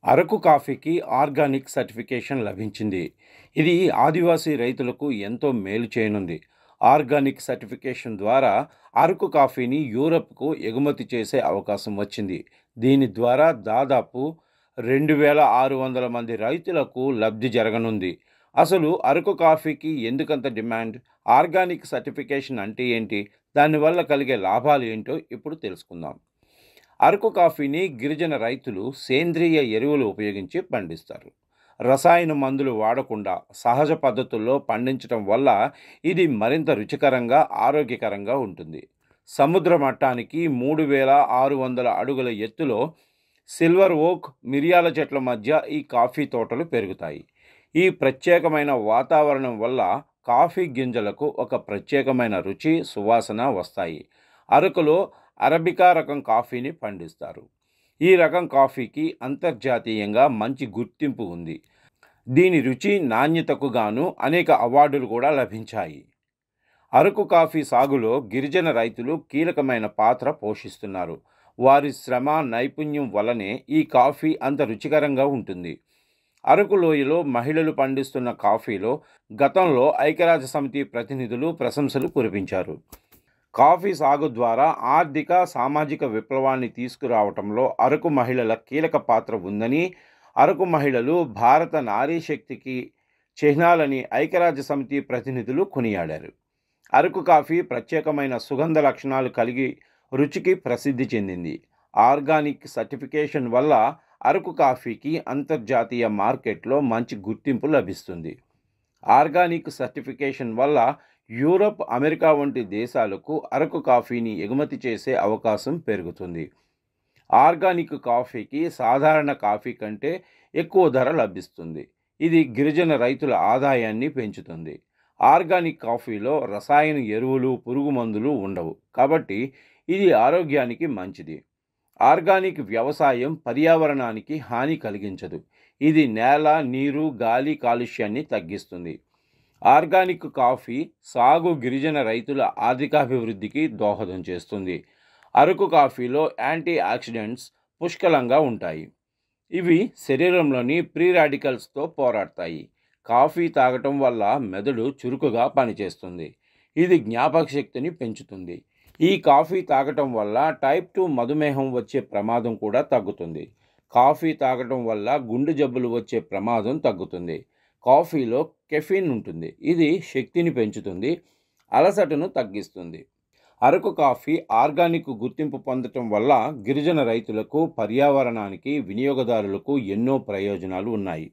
అరకు కాఫీకి organic certification లభించింది. ఇది ఆదివాసీ రైతులకు ఎంతో మేలు చేయనుంది. ఆర్గానిక్ సర్టిఫికేషన్ ద్వారా అరకు కాఫీని యూరప్‌కు ఎగుమతి చేసే అవకాశం వచ్చింది. దీని ద్వారా దాదాపు 2,600 మంది రైతులకు లబ్ధి జరగనుంది. అసలు అరకు కాఫీకి ఎందుకంత డిమాండ్? ఆర్గానిక్ సర్టిఫికేషన్ అంటే ఏంటి? దానివల్ల కలిగే లాభాలు ఏంటో ఇప్పుడు తెలుసుకుందాం. అరకు కాఫీని గిరిజన రైతులు సేంద్రియ ఎరువులు ఉపయోగించి పండిస్తారు. రసాయన మందులు వాడకుండా సహజ పద్ధతుల్లో పండించడం వల్ల ఇది మరింత రుచికరంగా, ఆరోగ్యకరంగా ఉంటుంది. సముద్ర మట్టానికి 3,600 అడుగుల ఎత్తులో సిల్వర్ ఓక్, మిరియాల చెట్ల మధ్య ఈ కాఫీ తోటలు పెరుగుతాయి. ఈ ప్రత్యేకమైన వాతావరణం వల్ల కాఫీ గింజలకు ఒక ప్రత్యేకమైన రుచి, సువాసన వస్తాయి. అరకులో అరబికా రకం కాఫీని పండిస్తారు. ఈ రకం కాఫీకి అంతర్జాతీయంగా మంచి గుర్తింపు ఉంది. దీని రుచి, నాణ్యతకు గాను అనేక అవార్డులు కూడా లభించాయి. అరకు కాఫీ సాగులో గిరిజన రైతులు కీలకమైన పాత్ర పోషిస్తున్నారు. వారి శ్రమ, నైపుణ్యం వల్లనే ఈ కాఫీ అంత రుచికరంగా ఉంటుంది. అరకు లోయలో మహిళలు పండిస్తున్న కాఫీలో గతంలో ఐక్యరాజ్యసమితి ప్రతినిధులు ప్రశంసలు కురిపించారు. కాఫీ సాగు ద్వారా ఆర్థిక, సామాజిక విప్లవాన్ని తీసుకురావటంలో అరకు మహిళల కీలక పాత్ర ఉందని, అరకు మహిళలు భారత నారీ శక్తికి చిహ్నాలని ఐక్యరాజ్యసమితి ప్రతినిధులు కొనియాడారు. అరకు కాఫీ ప్రత్యేకమైన సుగంధ లక్షణాలు కలిగి రుచికి ప్రసిద్ధి చెందింది. ఆర్గానిక్ సర్టిఫికేషన్ వల్ల అరకు కాఫీకి అంతర్జాతీయ మార్కెట్లో మంచి గుర్తింపు లభిస్తుంది. ఆర్గానిక్ సర్టిఫికేషన్ వల్ల యూరప్, అమెరికా వంటి దేశాలకు అరకు కాఫీని ఎగుమతి చేసే అవకాశం పెరుగుతుంది. ఆర్గానిక్ కాఫీకి సాధారణ కాఫీ కంటే ఎక్కువ ధర లభిస్తుంది. ఇది గిరిజన రైతుల ఆదాయాన్ని పెంచుతుంది. ఆర్గానిక్ కాఫీలో రసాయన ఎరువులు, పురుగు మందులు ఉండవు. కాబట్టి ఇది ఆరోగ్యానికి మంచిది. ఆర్గానిక్ వ్యవసాయం పర్యావరణానికి హాని కలిగించదు. ఇది నేల, నీరు, గాలి కాలుష్యాన్ని తగ్గిస్తుంది. ఆర్గానిక్ కాఫీ సాగు గిరిజన రైతుల ఆర్థికాభివృద్ధికి దోహదం చేస్తుంది. అరకు కాఫీలో యాంటీ ఆక్సిడెంట్స్ పుష్కలంగా ఉంటాయి. ఇవి శరీరంలోని ఫ్రీ రాడికల్స్తో పోరాడతాయి. కాఫీ తాగటం వల్ల మెదడు చురుకుగా పనిచేస్తుంది. ఇది జ్ఞాపక శక్తిని పెంచుతుంది. ఈ కాఫీ తాగటం వల్ల టైప్ 2 మధుమేహం వచ్చే ప్రమాదం కూడా తగ్గుతుంది. కాఫీ తాగటం వల్ల గుండె జబ్బులు వచ్చే ప్రమాదం తగ్గుతుంది. కాఫీలో కెఫీన్ ఉంటుంది. ఇది శక్తిని పెంచుతుంది, అలసటను తగ్గిస్తుంది. అరకు కాఫీ ఆర్గానిక్ గుర్తింపు పొందటం వల్ల గిరిజన రైతులకు, పర్యావరణానికి, వినియోగదారులకు ఎన్నో ప్రయోజనాలు ఉన్నాయి.